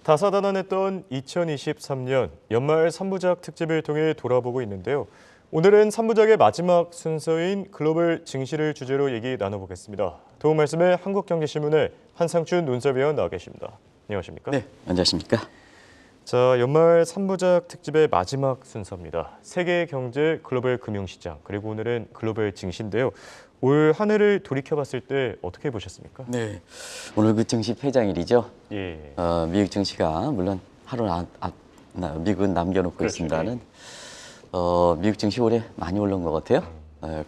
다사다난했던 2023년 연말 3부작 특집을 통해 돌아보고 있는데요. 오늘은 3부작의 마지막 순서인 글로벌 증시를 주제로 얘기 나눠보겠습니다. 도움 말씀에 한국경제신문의 한상춘 논설위원 나와 계십니다. 안녕하십니까? 네, 안녕하십니까? 자, 연말 3부작 특집의 마지막 순서입니다. 세계 경제, 글로벌 금융시장, 그리고 오늘은 글로벌 증시인데요. 올 한 해를 돌이켜봤을 때 어떻게 보셨습니까? 네, 오늘 그 증시 폐장일이죠. 예. 미국 증시가 물론 하루 미국은 남겨놓고 그렇죠. 있습니다는 미국 증시 올해 많이 올라온 것 같아요.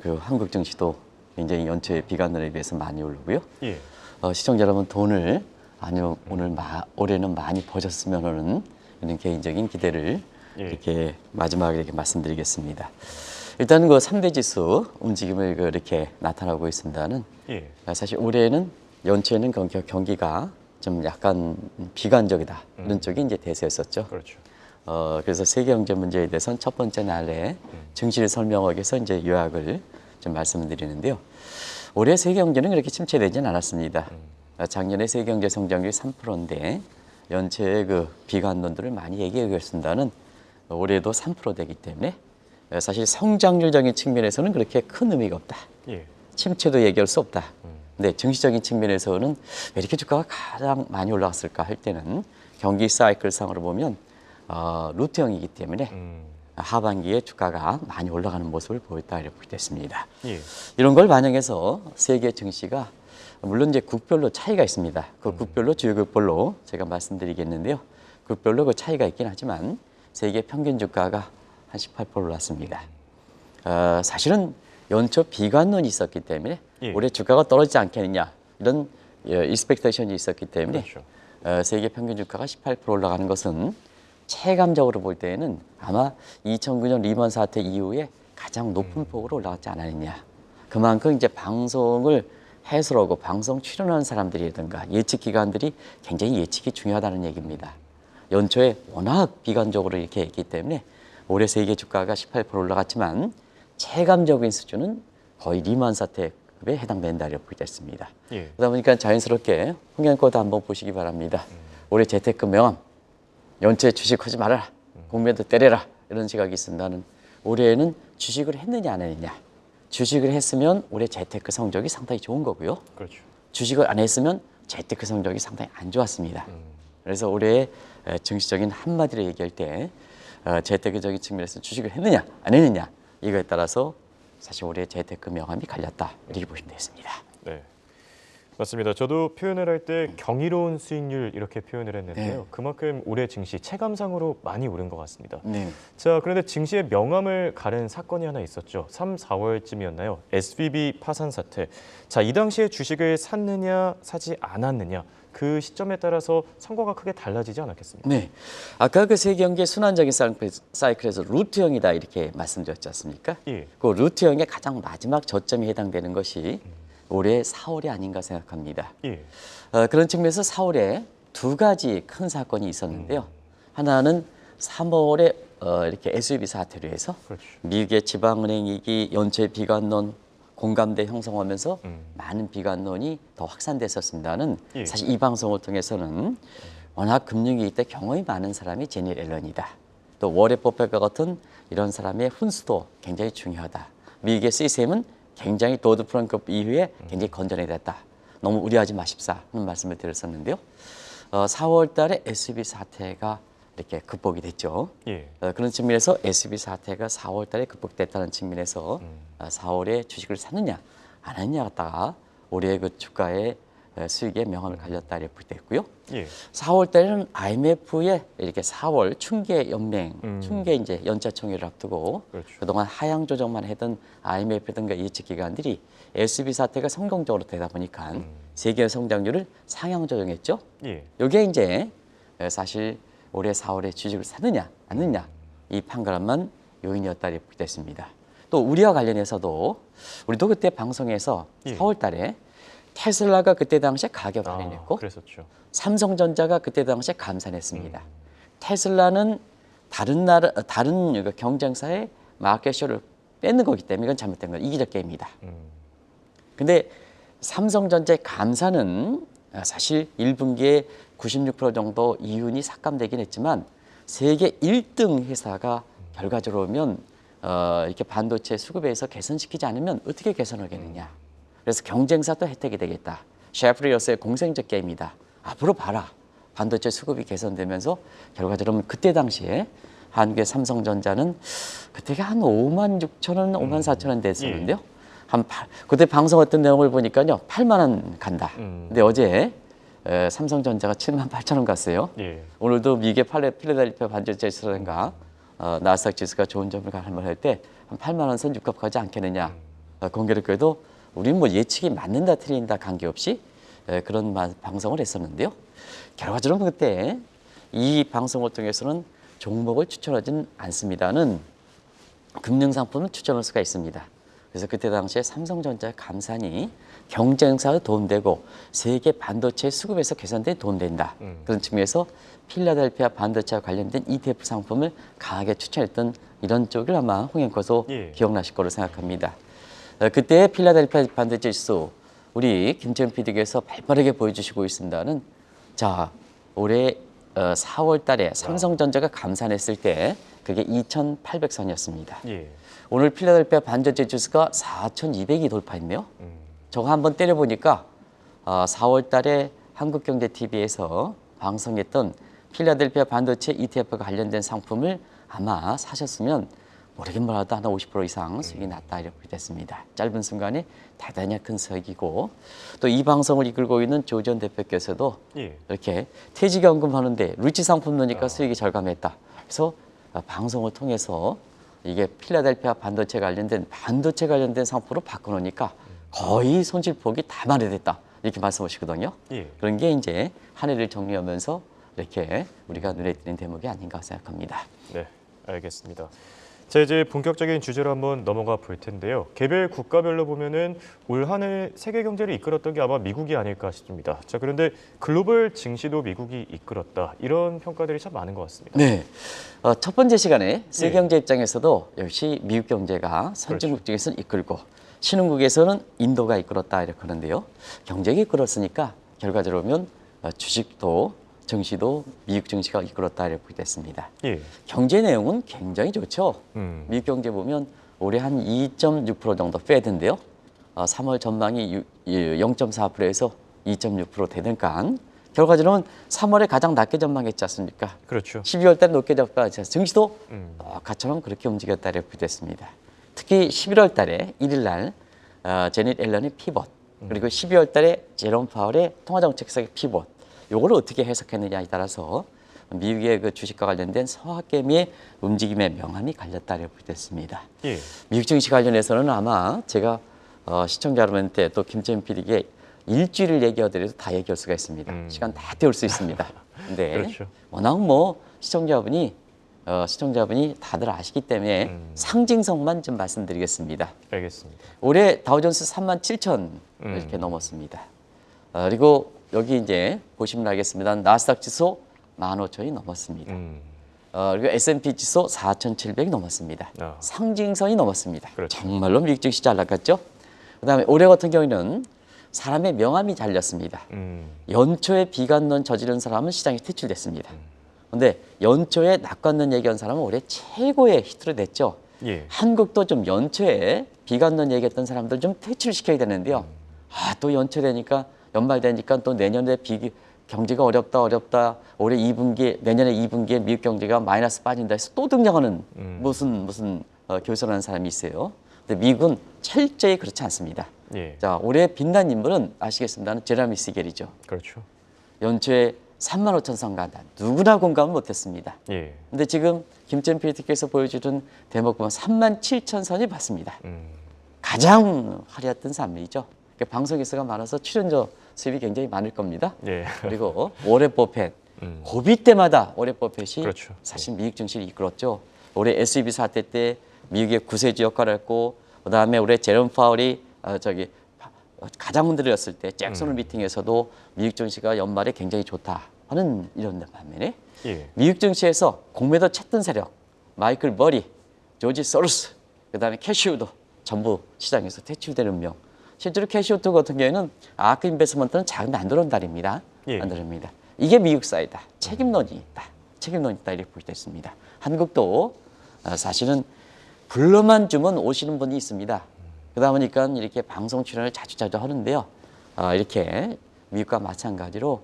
그리고 한국 증시도 굉장히 연초에 비관론에 비해서 많이 오르고요. 예. 시청자 여러분 돈을 올해는 많이 버셨으면 하는 이런 개인적인 기대를 이렇게 마지막에 이렇게 말씀드리겠습니다. 일단 그 3대 지수 움직임을 이렇게 나타나고 있습니다는 사실 올해는 연초에는 경기가 좀 약간 비관적이다 이런 쪽이 이제 대세였었죠. 그렇죠. 그래서 세계 경제 문제에 대해서는 첫 번째 날에 증시를 설명하기 위해서 이제 요약을 좀 말씀드리는데요. 올해 세계 경제는 그렇게 침체되지는 않았습니다. 작년에 세계 경제 성장률이 3%인데 연초에 그 비관론들을 많이 얘기하고 있습니다는 올해도 3% 되기 때문에 사실 성장률적인 측면에서는 그렇게 큰 의미가 없다. 침체도 얘기할 수 없다. 근데 증시적인 측면에서는 왜 이렇게 주가가 가장 많이 올라갔을까 할 때는 경기 사이클상으로 보면 루트형이기 때문에 하반기에 주가가 많이 올라가는 모습을 보였다 이렇게 됐습니다. 이런 걸 반영해서 세계 증시가 물론 이제 국별로 차이가 있습니다. 그 국별로 주요 국별로 제가 말씀드리겠는데요. 국별로 그 차이가 있긴 하지만 세계 평균 주가가 한 18% 올랐습니다. 사실은 연초 비관론이 있었기 때문에 올해 주가가 떨어지지 않겠느냐 이런 익스펙테이션이 있었기 때문에 그렇죠. 세계 평균 주가가 18% 올라가는 것은 체감적으로 볼 때에는 아마 2009년 리먼 사태 이후에 가장 높은 폭으로 올라갔지 않았느냐. 그만큼 이제 방송을 해설하고 방송 출연하는 사람들이라든가 예측 기관들이 굉장히 예측이 중요하다는 얘기입니다. 연초에 워낙 비관적으로 이렇게 했기 때문에 올해 세계 주가가 18% 올라갔지만 체감적인 수준은 거의 리먼 사태급에 해당된다 이렇게 됐습니다. 그러다 보니까 자연스럽게 홍양코드 한번 보시기 바랍니다. 올해 재테크 명함, 연초에 주식하지 말아라, 국민들 때려라 이런 시각이 있습니다는 올해는 주식을 했느냐 안 했느냐. 주식을 했으면 올해 재테크 성적이 상당히 좋은 거고요. 그렇죠. 주식을 안 했으면 재테크 성적이 상당히 안 좋았습니다. 그래서 올해 증시적인 한마디로 얘기할 때 재테크적인 측면에서 주식을 했느냐 안 했느냐 이거에 따라서 사실 올해 재테크 명함이 갈렸다 이렇게 보시면 되겠습니다. 네, 맞습니다. 저도 표현을 할 때 경이로운 수익률 이렇게 표현을 했는데요. 그만큼 올해 증시 체감상으로 많이 오른 것 같습니다. 자, 그런데 증시의 명암을 가른 사건이 하나 있었죠. 3, 4월쯤이었나요? SVB 파산 사태. 자, 이 당시에 주식을 샀느냐 사지 않았느냐. 그 시점에 따라서 선거가 크게 달라지지 않았겠습니까? 네, 아까 그 세경제 순환적인 사이클에서 루트형이다 이렇게 말씀드렸지 않습니까? 그 루트형의 가장 마지막 저점이 해당되는 것이 올해 4월이 아닌가 생각합니다. 그런 측면에서 4월에 두 가지 큰 사건이 있었는데요. 하나는 3월에 이렇게 SVB 사태로 해서 미국의 지방은행 위기 연초에 비관론 공감대 형성하면서 많은 비관론이 더 확산됐었습니다는 사실 이 방송을 통해서는 워낙 금융위기 때 경험이 많은 사람이 제니 앨런이다. 또 워렌 버핏과 같은 이런 사람의 훈수도 굉장히 중요하다. 미국의 시스템은 굉장히 도드 프랑크 이후에 굉장히 건전해졌다. 너무 우려하지 마십사 하는 말씀을 드렸었는데요. 4월 달에 SVB 사태가 이렇게 극복이 됐죠. 그런 측면에서 SVB 사태가 4월 달에 극복됐다는 측면에서 4월에 주식을 샀느냐 안 했느냐 갖다가 올해 그 주가의 수익의 명암을 갈렸다 이렇게 됐고요. 4월 달에는 IMF의 이렇게 4월 충계 연맹, 충계 이제 연차 총회를 앞두고 그동안 하향 조정만 했던 IMF 등과 예측 기관들이 SVB 사태가 성공적으로 되다 보니까 세계 성장률을 상향 조정했죠. 이게 이제 사실 올해 4월에 주식을 샀느냐 안 샀느냐 이 판가름만 요인이었다 이렇게 됐습니다. 또 우리와 관련해서도 우리도 그때 방송에서 4월 달에 테슬라가 그때 당시에 가격 할인했고 삼성전자가 그때 당시에 감산했습니다. 테슬라는 다른 경쟁사의 마켓쇼를 뺏는 거기 때문에 이건 잘못된 거예요. 이기적 게임이다. 근데 삼성전자의 감산은 사실 1분기에 96% 정도 이윤이 삭감되긴 했지만 세계 1등 회사가 결과적으로 보면 이렇게 반도체 수급에서 개선시키지 않으면 어떻게 개선하겠느냐. 그래서 경쟁사도 혜택이 되겠다. 셰프리어스의 공생적 게임이다. 앞으로 봐라. 반도체 수급이 개선되면서 결과적으로 그때 당시에 한국의 삼성전자는 그때가 한 5만 6천 원, 5만 4천 원 됐었는데요. 그때 방송했던 내용을 보니까요, 8만 원 간다. 근데 어제 삼성전자가 7만 8천 원 갔어요. 예. 오늘도 미국의 필라델피아 반도체 지수라든가 나스닥 지수가 좋은 점을 가늠할 때 한 8만 원 선 육박하지 않겠느냐. 공교롭게도 우리는 뭐 예측이 맞는다 틀린다 관계없이 그런 방송을 했었는데요. 결과적으로 그때 이 방송을 통해서는 종목을 추천하지는 않습니다는 금융상품을 추천할 수가 있습니다. 그래서 그때 당시에 삼성전자 감산이 경쟁사에 도움되고 세계 반도체 수급에서 개선돼 도움된다. 그런 측면에서 필라델피아 반도체와 관련된 ETF 상품을 강하게 추천했던 이런 쪽을 아마 홍영커도 기억나실 거로 생각합니다. 그때 필라델피아 반도체 지수 우리 김채연 PD께서 발빠르게 보여주시고 있습니다는 자 올해 4월 달에 삼성전자가 감산했을 때 그게 2,800선이었습니다. 예. 오늘 필라델피아 반도체 지수가 4,200이 돌파했네요. 저거 한번 때려보니까 4월 달에 한국경제TV에서 방송했던 필라델피아 반도체 ETF가 관련된 상품을 아마 사셨으면 모르긴 뭐라도 한 50% 이상 수익이 났다 이렇게 됐습니다. 짧은 순간에 대단히 큰 수익이고 또 이 방송을 이끌고 있는 조지현 대표께서도 이렇게 퇴직연금 하는데 루치 상품 넣으니까 수익이 절감했다. 그래서 방송을 통해서 이게 필라델피아 반도체 관련된 상품으로 바꿔놓으니까 거의 손실폭이 다 만회됐다 이렇게 말씀하시거든요. 그런 게 이제 한 해를 정리하면서 이렇게 우리가 눈에 띄는 대목이 아닌가 생각합니다. 네, 알겠습니다. 자, 이제 본격적인 주제로 한번 넘어가 볼 텐데요. 개별 국가별로 보면은 올 한 해 세계 경제를 이끌었던 게 아마 미국이 아닐까 싶습니다. 자, 그런데 글로벌 증시도 미국이 이끌었다. 이런 평가들이 참 많은 것 같습니다. 네. 첫 번째 시간에 세계 경제 입장에서도 역시 미국 경제가 선진국 중에서는 이끌고 신흥국에서는 인도가 이끌었다 이렇게 하는데요. 경제가 이끌었으니까 결과적으로 보면 주식도 증시도 미국 증시가 이끌었다 이렇게 됐습니다. 경제 내용은 굉장히 좋죠. 미국 경제 보면 올해 한 2.6% 정도 패드인데요. 3월 전망이 0.4%에서 2.6% 되니까 결과적으로는 3월에 가장 낮게 전망했지 않습니까? 그렇죠. 12월 달에 높게 전망했지 않습니까? 증시도 가처럼 그렇게 움직였다 이렇게 됐습니다. 특히 11월 달에 1일 날 제닛 옐런의 피벗 그리고 12월 달에 제롬 파월의 통화정책석의 피벗 요거를 어떻게 해석했느냐에 따라서 미국의 그 주식과 관련된 서학개미의 움직임의 명암이 갈렸다 이렇게 됐습니다. 미국 증시 관련해서는 아마 제가 시청자 여러분한테 또 김재민 PD에게 일주일을 얘기하더라도 다 얘기할 수가 있습니다. 시간 다 때울 수 있습니다. 근데 그렇죠. 워낙 뭐 시청자분이 다들 아시기 때문에 상징성만 좀 말씀드리겠습니다. 알겠습니다. 올해 다우존스 37,000 이렇게 넘었습니다. 그리고 여기 이제 보시면 알겠습니다. 나스닥 지수 15,000이 넘었습니다. 그리고 S&P 지수 4,700이 넘었습니다. 상징선이 넘었습니다. 그렇죠. 정말로 미국 증시 잘 나갔죠. 그다음에 올해 같은 경우에는 사람의 명암이 잘렸습니다. 연초에 비관론 저지른 사람은 시장에 퇴출됐습니다. 그런데 연초에 낙관론 얘기한 사람은 올해 최고의 히트로 됐죠. 한국도 좀 연초에 비관론 얘기했던 사람들 좀 퇴출시켜야 되는데요. 또 연초 되니까 연말 되니까 또 내년에 경제가 어렵다. 올해 2분기, 내년에 2분기에 미국 경제가 마이너스 빠진다 해서 또 등장하는 무슨 교선하는 사람이 있어요. 근데 미국은 철저히 그렇지 않습니다. 자, 올해 빛난 인물은 아시겠습니다는 제레미 시겔이죠. 그렇죠. 연초에 35,000선 간다. 누구나 공감을 못했습니다. 근데 지금 김재민 PD께서 보여주던 대목 보면 37,000선이 봤습니다. 가장 화려했던 산물이죠. 방송 개수가 많아서 출연료 수입이 굉장히 많을 겁니다. 그리고 워렌 버핏, 고비 때마다 워렌 버핏이 그렇죠. 사실 미국 증시를 이끌었죠. 올해 SVB 사태 때 미국의 구세주 역할을 했고, 그다음에 올해 제롬 파월이 가장 흔들렸을 때 잭슨 미팅에서도 미국 증시가 연말에 굉장히 좋다 하는 이런 반면에 미국 증시에서 공매도 챘던 세력 마이클 버리, 조지 소로스, 그다음에 캐시우도 전부 시장에서 퇴출되는 명. 실제로 캐시오토 같은 경우에는 아크 인베스트먼트는 자금이 안 들어온다입니다. 예. 안 들어옵니다. 이게 미국 사이다. 책임론이 있다. 책임론이 있다 이렇게 볼 수 있습니다. 한국도 사실은 불러만 주면 오시는 분이 있습니다. 그러다 보니까 이렇게 방송 출연을 자주 하는데요. 이렇게 미국과 마찬가지로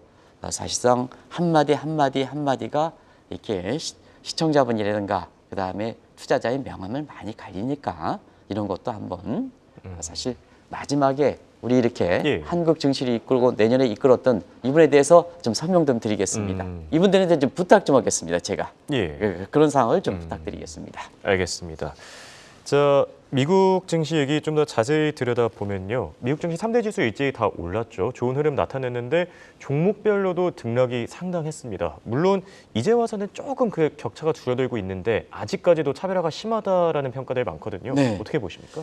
사실상 한마디가 이렇게 시청자분이라든가 그다음에 투자자의 명함을 많이 갈리니까 이런 것도 한번 사실 마지막에 우리 이렇게 예. 한국 증시를 이끌고 내년에 이끌었던 이분에 대해서 좀 설명 좀 드리겠습니다. 이분들한테 좀 부탁 좀 하겠습니다. 제가 예. 그런 상황을 좀 부탁드리겠습니다. 알겠습니다. 자, 미국 증시 얘기 좀 더 자세히 들여다보면요. 미국 증시 3대 지수 일제히 다 올랐죠. 좋은 흐름 나타냈는데 종목별로도 등락이 상당했습니다. 물론 이제 와서는 조금 그 격차가 줄어들고 있는데 아직까지도 차별화가 심하다라는 평가들이 많거든요. 네. 어떻게 보십니까?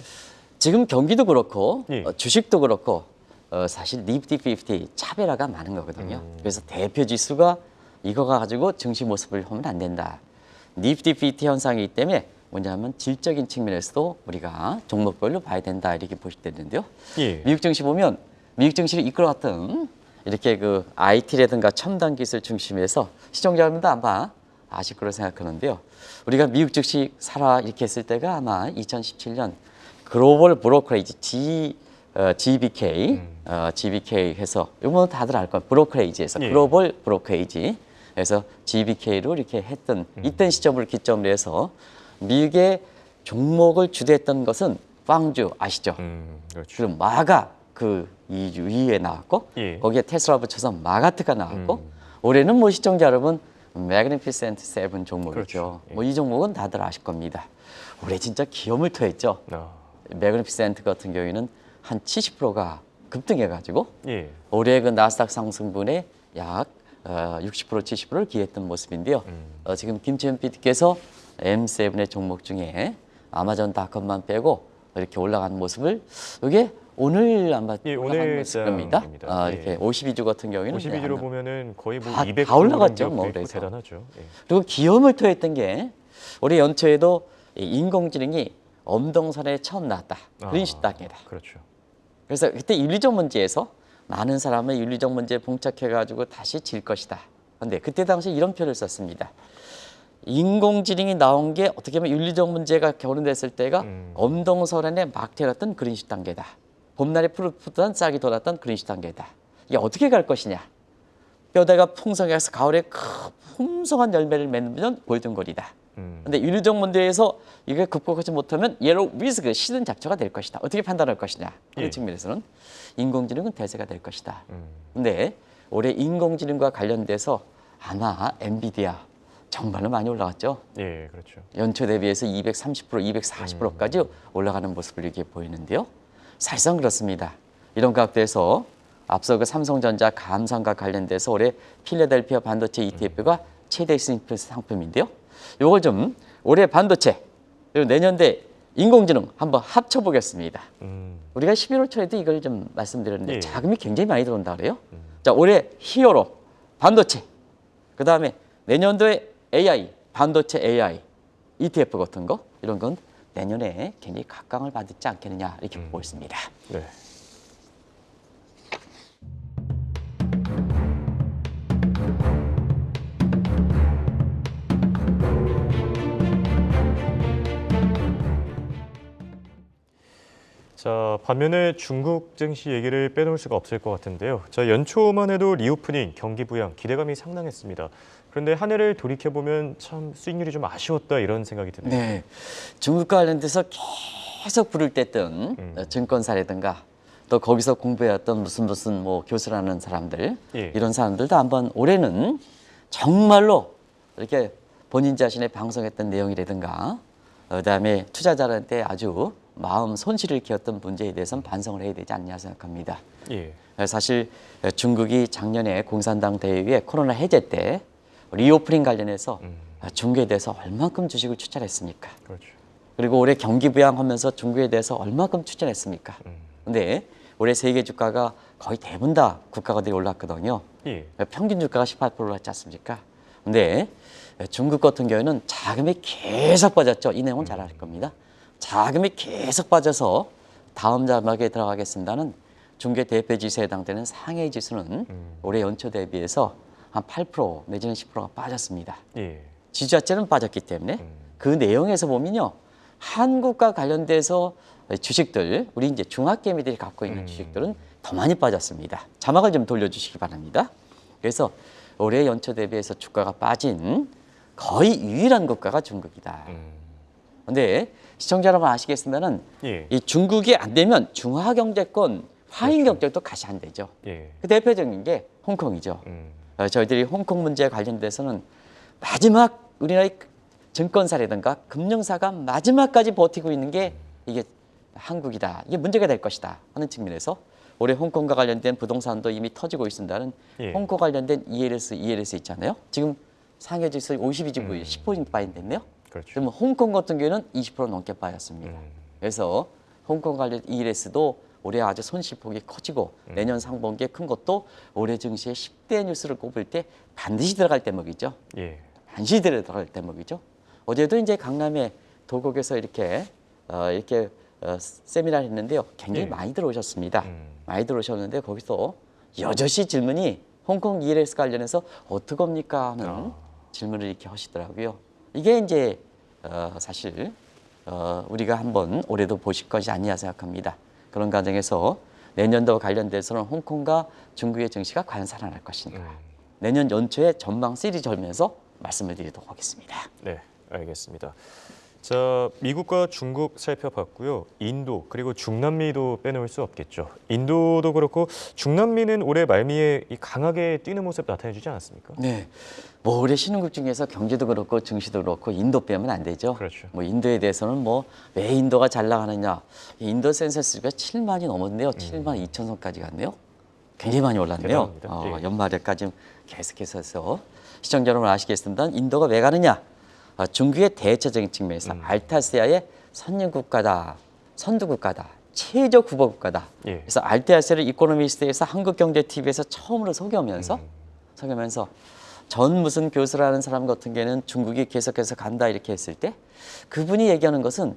지금 경기도 그렇고 예. 주식도 그렇고 사실 니프티 50 차별화가 많은 거거든요. 그래서 대표 지수가 이거 가지고 증시 모습을 보면 안 된다. 니프티 50 현상이기 때문에 뭐냐면 질적인 측면에서도 우리가 종목별로 봐야 된다 이렇게 보시되는데요. 예. 미국 증시 보면 미국 증시를 이끌어왔던 이렇게 그 IT라든가 첨단 기술 중심에서 시청자분들도 아마 아실 거로 생각하는데요. 우리가 미국 증시 사라 이렇게 했을 때가 아마 2017년 글로벌 브로커레이지 GBK 해서 이건 다들 알 거예요. 브로커레이지에서 예. 글로벌 브로커레이지에서 GBK로 이렇게 했던 이때 시점을 기점으로 해서 미국의 종목을 주도했던 것은 빵주 아시죠? 그렇죠. 그리고 마가 그 위에 나왔고 예. 거기에 테슬라 붙여서 마가트가 나왔고 올해는 뭐 시청자 여러분 매그니피센트 세븐 종목이죠. 그렇죠. 예. 뭐 이 종목은 다들 아실 겁니다. 올해 진짜 기염을 토했죠. 매그니피센트 같은 경우에는 한 70%가 급등해가지고 예. 올해 그 나스닥 상승분의 약 60% 70%를 기했던 모습인데요. 지금 김채연 PD께서 M7의 종목 중에 아마존닷컴만 빼고 이렇게 올라가는 모습을 이게 오늘 아마 예, 올라간 오늘 모습 겁니다. 장입니다. 예. 이렇게 52주 같은 경우에는 52주로 보면은 거의 뭐 다 200% 올라갔죠, 정도 뭐 있고 그래서. 대단하죠. 예. 그리고 기염을 토했던 게 올해 연초에도 이 인공지능이 엄동선에 처음 나왔다. 그린슈타인이다. 그렇죠. 그래서 그때 윤리적 문제에서 많은 사람은 윤리적 문제에 봉착해가지고 다시 질 것이다. 그런데 그때 당시 이런 표현을 썼습니다. 인공지능이 나온 게 어떻게 보면 윤리적 문제가 결혼됐을 때가 엄동설안에 막 태어났던 그린슈 단계다. 봄날에 푸릇푸릇한 싹이 돋았던 그린슈 단계다. 이게 어떻게 갈 것이냐. 뼈대가 풍성해서 가을에 풍성한 열매를 맺는 골든골이다. 근데 윤리적 문제에서 이게 극복하지 못하면 예로 위스크 시든 잡초가 될 것이다. 어떻게 판단할 것이냐 하는 예. 측면에서는 인공지능은 대세가 될 것이다. 근데 올해 인공지능과 관련돼서 아마 엔비디아 정말로 많이 올라갔죠. 예, 그렇죠. 연초 대비해서 230%, 240%까지 올라가는 모습을 이렇게 보이는데요. 사실상 그렇습니다. 이런 각도에서 앞서 그 삼성전자 감산과 관련돼서 올해 필라델피아 반도체 ETF가 최대 수익 상품인데요. 요걸 좀 올해 반도체 그리고 내년대 인공지능 한번 합쳐보겠습니다. 우리가 11월 초에도 이걸 좀 말씀드렸는데 예. 자금이 굉장히 많이 들어온다 그래요. 자, 올해 히어로 반도체 그 다음에 내년도에 AI 반도체 AI ETF 같은 거 이런 건 내년에 굉장히 각광을 받지 않겠느냐 이렇게 보고 있습니다. 네. 자, 반면에 중국 증시 얘기를 빼놓을 수가 없을 것 같은데요. 자, 연초만 해도 리오프닝, 경기 부양, 기대감이 상당했습니다. 그런데 한 해를 돌이켜보면 참 수익률이 좀 아쉬웠다 이런 생각이 드네요. 네, 중국과 관련돼서 계속 불을 뗐던 증권사라든가 또 거기서 공부해왔던 무슨 뭐 교수라는 사람들 예. 이런 사람들도 한번 올해는 정말로 이렇게 본인 자신의 방송했던 내용이라든가 그다음에 투자자한테 아주 마음 손실을 키웠던 문제에 대해서는 반성을 해야 되지 않냐 생각합니다. 예. 사실 중국이 작년에 공산당 대회에 코로나 해제 때 리오프닝 관련해서 중국에 대해서 얼만큼 주식을 추천했습니까? 그렇죠. 그리고 올해 경기 부양하면서 중국에 대해서 얼만큼 추천했습니까? 근데 올해 세계 주가가 거의 대부분 다 국가가들이 올랐거든요. 예. 평균 주가가 18% 올랐지 않습니까? 근데 중국 같은 경우에는 자금이 계속 빠졌죠. 이 내용은 잘 아실 겁니다. 자금이 계속 빠져서 다음 자막에 들어가겠습니다는 중계 대표 지수에 해당되는 상해 지수는 올해 연초 대비해서 한 8% 내지는 10%가 빠졌습니다. 예. 지수 자체는 빠졌기 때문에 그 내용에서 보면요. 한국과 관련돼서 주식들, 우리 이제 중학개미들이 갖고 있는 주식들은 더 많이 빠졌습니다. 자막을 좀 돌려주시기 바랍니다. 그래서 올해 연초 대비해서 주가가 빠진 거의 유일한 국가가 중국이다. 근데 시청자 여러분 아시겠습니다는 예. 이 중국이 안 되면 중화경제권, 화인경제도 같이 안 되죠. 예. 그 대표적인 게 홍콩이죠. 저희들이 홍콩 문제에 관련돼서는 마지막 우리나라의 증권사라든가 금융사가 마지막까지 버티고 있는 게 이게 한국이다. 이게 문제가 될 것이다 하는 측면에서 올해 홍콩과 관련된 부동산도 이미 터지고 있습니다는 예. 홍콩 관련된 ELS 있잖아요. 지금 상해 지수 52.9, 10% 빠진댔네요. 그렇죠. 그러면 홍콩 같은 경우에는 20% 넘게 빠졌습니다. 그래서 홍콩 관련 ELS도 올해 아주 손실폭이 커지고 내년 상반기에 큰 것도 올해 증시의 10대 뉴스를 꼽을 때 반드시 들어갈 대목이죠. 예. 반드시 들어갈 대목이죠. 어제도 이제 강남의 도곡에서 이렇게 세미나를 했는데요. 굉장히 예. 많이 들어오셨습니다. 많이 들어오셨는데 거기서 여럿이 질문이 홍콩 ELS 관련해서 어떡합니까 하는 질문을 이렇게 하시더라고요. 이게 이제 사실 우리가 한번 올해도 보실 것이 아니냐 생각합니다. 그런 과정에서 내년도 관련돼서는 홍콩과 중국의 증시가 과연 살아날 것인가. 내년 연초에 전망 시리즈 하면서 말씀을 드리도록 하겠습니다. 네, 알겠습니다. 자, 미국과 중국 살펴봤고요. 인도 그리고 중남미도 빼놓을 수 없겠죠. 인도도 그렇고 중남미는 올해 말미에 강하게 뛰는 모습 나타내주지 않았습니까? 네, 뭐 올해 신흥국 중에서 경제도 그렇고 증시도 그렇고 인도 빼면 안 되죠. 그렇죠. 뭐 인도에 대해서는 뭐 왜 인도가 잘 나가느냐? 인도 센서스가 7만이 넘었네요. 7만 2천 선까지 갔네요. 굉장히 많이 올랐네요. 대단합니다. 예. 연말에까지 계속해서 해서 시청자 여러분 아시겠습니다. 인도가 왜 가느냐? 중국의 대체적인 측면에서 알타시아의 선진국가다, 선두국가다, 최저 후보국가다. 예. 그래서 알타시아를 이코노미스트에서 한국경제TV에서 처음으로 소개하면서 전 무슨 교수라는 사람 같은 경우는 중국이 계속해서 간다 이렇게 했을 때 그분이 얘기하는 것은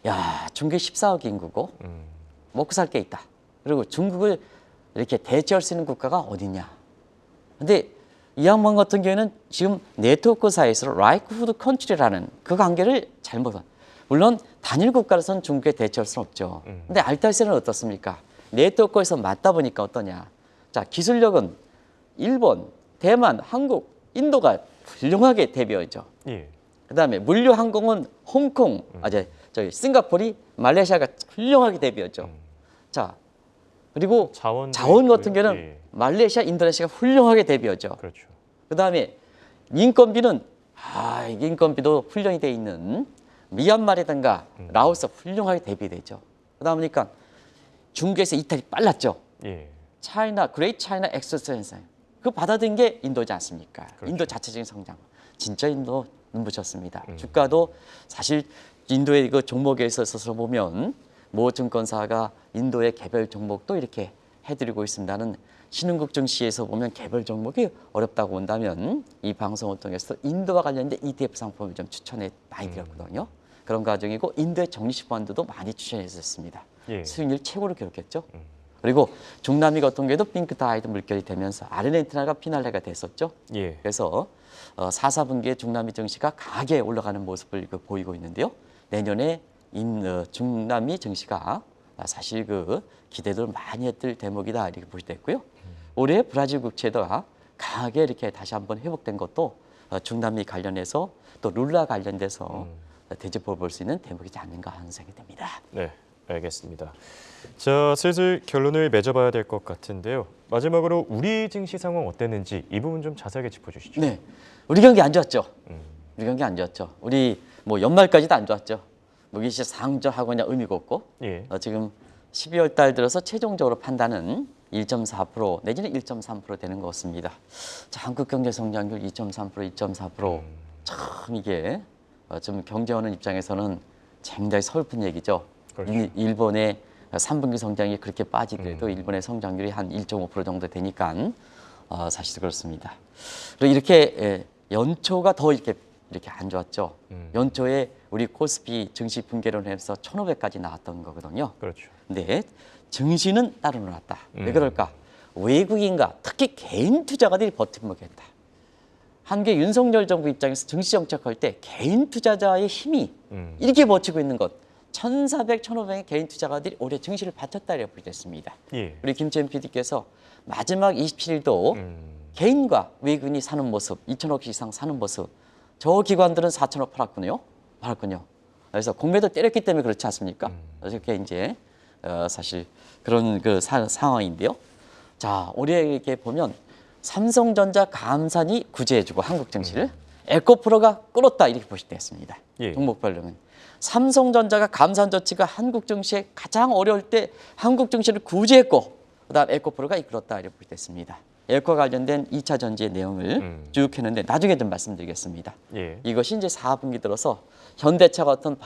야 중국이 14억 인구고 먹고 살 게 있다. 그리고 중국을 이렇게 대체할 수 있는 국가가 어디냐. 근데 이 양반 같은 경우에는 지금 네트워크 사이에서 라이크후드 컨트리라는 그 관계를 잘못 물론 단일 국가로서는 중국에 대처할 수는 없죠. 근데 알타시아는 어떻습니까? 네트워크에서 맞다 보니까 어떠냐. 자, 기술력은 일본, 대만, 한국, 인도가 훌륭하게 대비하죠. 예. 그다음에 물류 항공은 홍콩, 저희 싱가포르이 말레이시아가 훌륭하게 대비하죠. 자, 그리고 자원 같은 경우는 예. 말레이시아, 인도네시아가 훌륭하게 대비하죠. 그렇죠. 그다음에 인건비는 인건비도 훌륭히 돼 있는 미얀마라든가 라오스 훌륭하게 대비되죠. 그러다 보니까 중국에서 이탈이 빨랐죠. 예. 그레이트 차이나 엑스센스 그 받아들인 게 인도지 않습니까? 그렇죠. 인도 자체적인 성장. 진짜 인도 눈부셨습니다. 주가도 사실 인도의 그 종목에 있어서 보면 모 증권사가 인도의 개별 종목도 이렇게 해드리고 있습니다는 신흥국 증시에서 보면 개별 종목이 어렵다고 본다면 이 방송을 통해서 인도와 관련된 ETF 상품을 좀 추천해 많이 드렸거든요. 그런 과정이고 인도의 적립식 펀드도 많이 추천했었습니다. 예. 수익률 최고로 기록했죠. 그리고 중남미 같은 경우에도 핑크타이드 물결이 되면서 아르헨티나가 피날레가 됐었죠. 예. 그래서 4, 4분기에 중남미 증시가 강하게 올라가는 모습을 보이고 있는데요. 내년에 중남미 증시가 사실 그 기대를 많이 했을 대목이다 이렇게 보실 수 있고요. 올해 브라질 국채가 강하게 이렇게 다시 한번 회복된 것도 중남미 관련해서 또 룰라 관련돼서 대접을 볼 수 있는 대목이지 않는가 하는 생각이 듭니다. 네, 알겠습니다. 자, 슬슬 결론을 맺어봐야 될 것 같은데요. 마지막으로 우리 증시 상황 어땠는지 이 부분 좀 자세하게 짚어주시죠. 네, 우리 경기 안 좋았죠. 우리 경기 안 좋았죠. 우리 뭐 연말까지도 안 좋았죠. 무기시 상저하거나 의미가 없고 예. 지금 12월 달 들어서 최종적으로 판단은 1.4% 내지는 1.3% 되는 것 같습니다. 자, 한국 경제 성장률 2.3%, 2.4%. 참 이게 좀 경제하는 입장에서는 굉장히 설픈 얘기죠. 그렇죠. 일본의 3분기 성장이 그렇게 빠지더라도 일본의 성장률이 한 1.5% 정도 되니까 사실 그렇습니다. 그리고 이렇게 연초가 더 이렇게 안 좋았죠. 연초에 우리 코스피 증시 분계론을 해서 1,500까지 나왔던 거거든요. 그렇죠. 근데 증시는 따로 나왔다. 왜 그럴까? 외국인과 특히 개인 투자가들이 버팀목이었다. 한국의 윤석열 정부 입장에서 증시 정책할 때 개인 투자자의 힘이 이렇게 버티고 있는 것. 1,400, 1,500의 개인 투자가들이 올해 증시를 받쳤다 이렇게 됐습니다. 예. 우리 김재현 PD께서 마지막 27일도 개인과 외국인이 사는 모습, 2천억 이상 사는 모습. 저 기관들은 4천억 팔았군요. 그래서 공매도 때렸기 때문에 그렇지 않습니까? 이렇게 이제 사실 그런 그 상황인데요. 자, 올해 이렇게 보면 삼성전자, 감산이 구제해주고 한국 증시를 에코프로가 끌었다 이렇게 보실 때 있습니다. 예. 종목별로는 삼성전자가 감산 조치가 한국 증시에 가장 어려울 때 한국 증시를 구제했고 그다음 에코프로가 이끌었다 이렇게 보실 때 있습니다. 에코 관련된 2차 전지의 내용을 쭉 했는데 나중에 좀 말씀드리겠습니다. 예. 이것이 이제 4분기 들어서 현대차 같은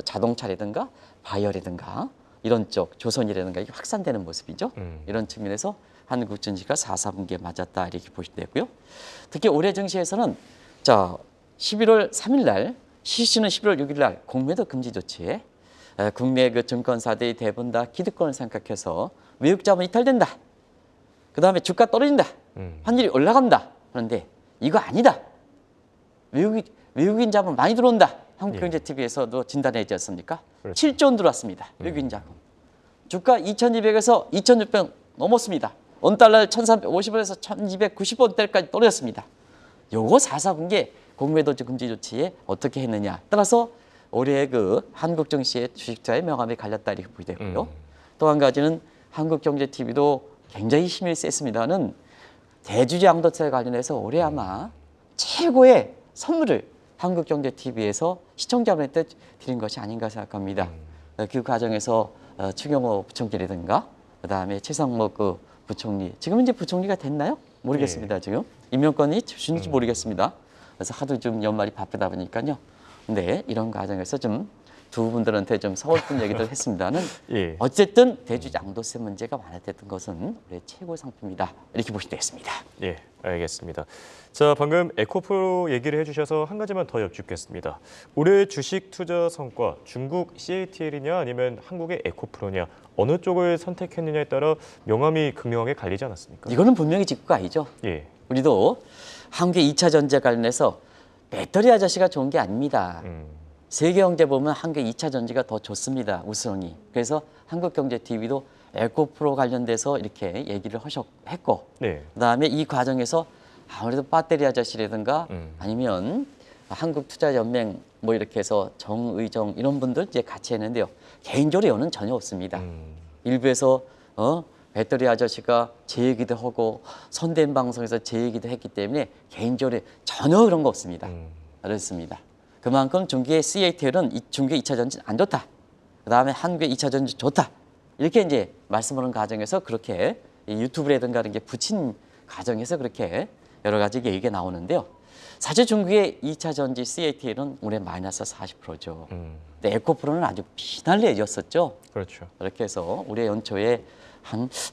자동차라든가 바이오라든가 이런 쪽 조선이라든가 이게 확산되는 모습이죠. 이런 측면에서 한국 증시가 4분기에 맞았다 이렇게 보시면 되고요. 특히 올해 증시에서는 자 11월 3일 날 시시는 11월 6일 날 공매도 금지 조치에 국내 그 증권사들이 대부분 다 기득권을 생각해서 외국 자본 이탈된다. 그다음에 주가 떨어진다. 환율이 올라간다. 그런데 이거 아니다. 외국인 자본 많이 들어온다. 한국경제TV에서도 진단했지 않습니까? 그렇죠. 7조 원 들어왔습니다. 외국인 자본. 주가 2,200에서 2,600 넘었습니다. 원달러 1,350원에서 1,290원대까지 떨어졌습니다. 요거 4분기에 공매도 금지 조치에 어떻게 했느냐 따라서 올해 그 한국 증시의 주식자의 명암이 갈렸다 이렇게 보게 되고요. 또 한 가지는 한국경제TV도 굉장히 힘이 셌습니다는 대주주 양도세 관련해서 올해 아마 최고의 선물을 한국경제TV에서 시청자분한테 드린 것이 아닌가 생각합니다. 그 과정에서 추경호 부총리라든가 그다음에 최상목 그 부총리 지금 이제 부총리가 됐나요? 모르겠습니다. 지금 임명권이 주는지 모르겠습니다. 그래서 하도 좀 연말이 바쁘다 보니까요. 근데 이런 과정에서 좀 두 분들한테 좀 서글픈 얘기를 했습니다는 예. 어쨌든 대주 양도세 문제가 완화됐던 것은 올해 최고 상품이다 이렇게 보시면 되겠습니다. 예, 알겠습니다. 자, 방금 에코프로 얘기를 해주셔서 한 가지만 더 여쭙겠습니다. 올해 주식 투자 성과 중국 CATL이냐 아니면 한국의 에코프로냐 어느 쪽을 선택했느냐에 따라 명암이 극명하게 갈리지 않았습니까? 이거는 분명히 짚고 아니죠. 예. 우리도 한국의 2차 전지 관련해서 배터리 아저씨가 좋은 게 아닙니다. 세계 경제 보면 한국의 2차 전지가 더 좋습니다. 우수성이. 그래서 한국경제TV도 에코프로 관련돼서 이렇게 얘기를 했고 네. 그다음에 이 과정에서 아무래도 배터리 아저씨라든가 아니면 한국투자연맹 뭐 이렇게 해서 정의정 이런 분들 이제 같이 했는데요. 개인적으로 이거는 전혀 없습니다. 일부에서 배터리 아저씨가 제 얘기도 하고 선대인 방송에서 제 얘기도 했기 때문에 개인적으로 전혀 그런 거 없습니다. 그렇습니다. 그만큼 중국의 CATL은 중국의 2차 전지는 안 좋다. 그다음에 한국의 2차 전지 좋다. 이렇게 이제 말씀하는 과정에서 그렇게 유튜브라든가 이런 게 붙인 과정에서 그렇게 여러 가지 얘기가 나오는데요. 사실 중국의 2차 전지 CATL은 올해 마이너스 40%죠. 근데 에코프로는 아주 비난리였었죠. 그렇죠. 그렇게 해서 올해 연초에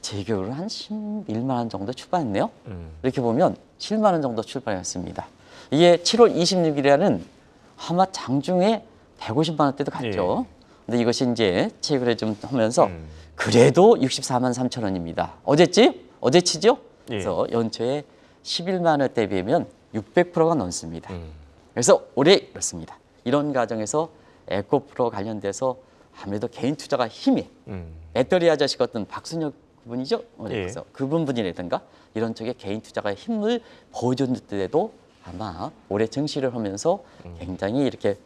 제 기억으로는 한 11만 원 정도 출발했네요. 이렇게 보면 7만 원 정도 출발했습니다. 이게 7월 26일에는 아마 장중에 150만 원대도 갔죠. 근데 이것이 이제 최근에 좀 하면서 그래도 64만 3천 원입니다. 어제치죠? 그래서 연초에 11만 원대 비하면 600%가 넘습니다. 그래서 올해 그렇습니다. 이런 과정에서 에코프로 관련돼서 아무래도 개인 투자가 힘이 배터리 아저씨 같은 박순혁 분이죠. 그래서 그분이라든가 이런 쪽에 개인 투자가 힘을 보여준 때도 아마 올해 증시를 하면서 굉장히 이렇게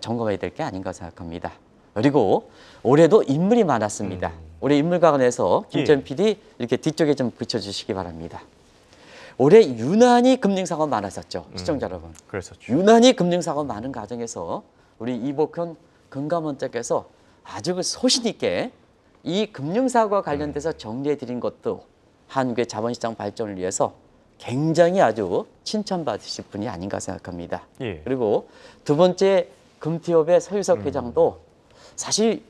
점검해야 될 게 아닌가 생각합니다. 그리고 올해도 인물이 많았습니다. 올해 인물과 관해서 김재현 PD 이렇게 뒤쪽에 좀 붙여주시기 바랍니다. 올해 유난히 금융사고 많았었죠. 시청자 여러분. 그랬었죠. 유난히 금융사고 많은 과정에서 우리 이복현 금감원장께서 아주 그 소신 있게 이 금융사고와 관련돼서 정리해드린 것도 한국의 자본시장 발전을 위해서 굉장히 아주 칭찬받으실 분이 아닌가 생각합니다. 그리고 두 번째 금티업의 서유석 회장도 사실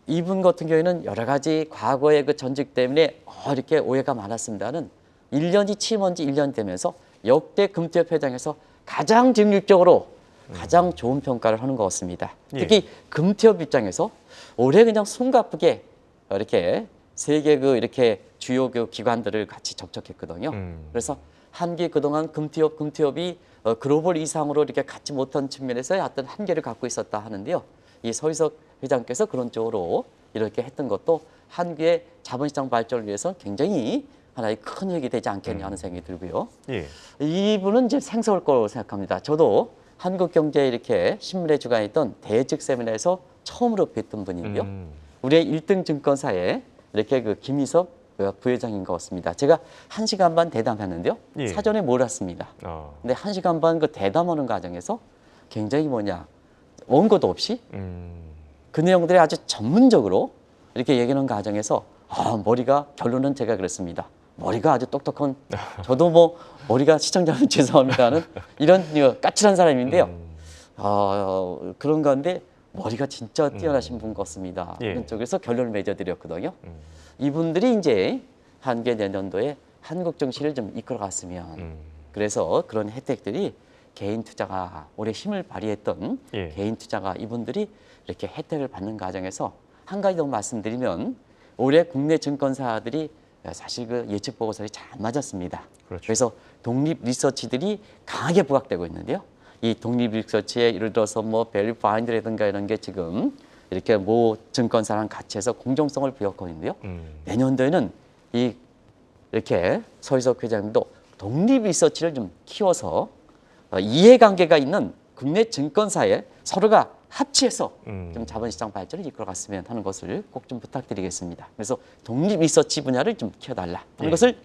이분 같은 경우에는 여러 가지 과거의 그 전직 때문에 이렇게 오해가 많았습니다는 1년이 취임한 지 1년 되면서 역대 금티업 회장에서 가장 직립적으로 가장 좋은 평가를 하는 것 같습니다. 특히 금티업 입장에서 올해 그냥 숨가쁘게 이렇게 세계 이렇게 주요 기관들을 같이 접촉했거든요. 그래서 한계 그동안 금티업이 글로벌 이상으로 이렇게 갖지 못한 측면에서의 어떤 한계를 갖고 있었다 하는데요. 이 서희석 회장께서 그런 쪽으로 이렇게 했던 것도 한국의 자본시장 발전을 위해서 굉장히 하나의 큰 획이 되지 않겠냐 하는 생각이 들고요. 이분은 이제 생소할 거라고 생각합니다. 저도 한국 경제에 이렇게 신문에 주관했던 대즉 세미나에서 처음으로 뵀던 분인데요. 우리의 1등 증권사에 이렇게 김희석 부회장인 것 같습니다. 제가 1시간 반 대담했는데요. 사전에 몰랐습니다. 근데 1시간 반 그 대담하는 과정에서 굉장히 원고도 없이 그 내용들이 아주 전문적으로 이렇게 얘기하는 과정에서 머리가 결론은 제가 그랬습니다. 머리가 아주 똑똑한 저도 머리가 시청자분 죄송합니다는 이런 까칠한 사람인데요. 그런 건데 머리가 진짜 뛰어나신 분 같습니다. 이런 쪽에서 결론을 맺어드렸거든요. 이분들이 이제 한계 내년도에 한국 정시를 좀 이끌어갔으면 그래서 그런 혜택들이 개인 투자가 올해 힘을 발휘했던 개인 투자가 이분들이 이렇게 혜택을 받는 과정에서 한 가지 더 말씀드리면 올해 국내 증권사들이 사실 그 예측 보고서에 잘 맞았습니다. 그래서 독립 리서치들이 강하게 부각되고 있는데요. 이 독립 리서치에 예를 들어서 밸류 파인드라든가 이런 게 지금 이렇게 모 증권사랑 같이 해서 공정성을 부여하고 있는데요. 내년도에는 이렇게 서희석 회장님도 독립 리서치를 좀 키워서 이해관계가 있는 국내 증권사에 서로가 합치해서 좀 자본시장 발전을 이끌어갔으면 하는 것을 꼭 좀 부탁드리겠습니다. 그래서 독립 리서치 분야를 좀 키워달라 하는 것을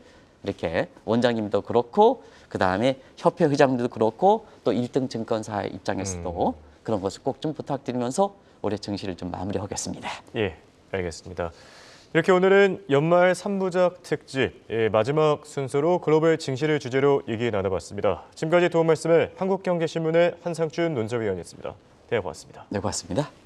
이렇게 원장님도 그렇고 그 다음에 협회 회장님도 그렇고 또 1등 증권사 입장에서도 그런 것을 꼭 좀 부탁드리면서 올해 증시를 좀 마무리하겠습니다. 예, 알겠습니다. 이렇게 오늘은 연말 3부작 특집 마지막 순서로 글로벌 증시를 주제로 얘기 나눠봤습니다. 지금까지 도움 말씀을 한국경제신문의 한상준 논설위원이었습니다. 네, 고맙습니다. 네, 고맙습니다.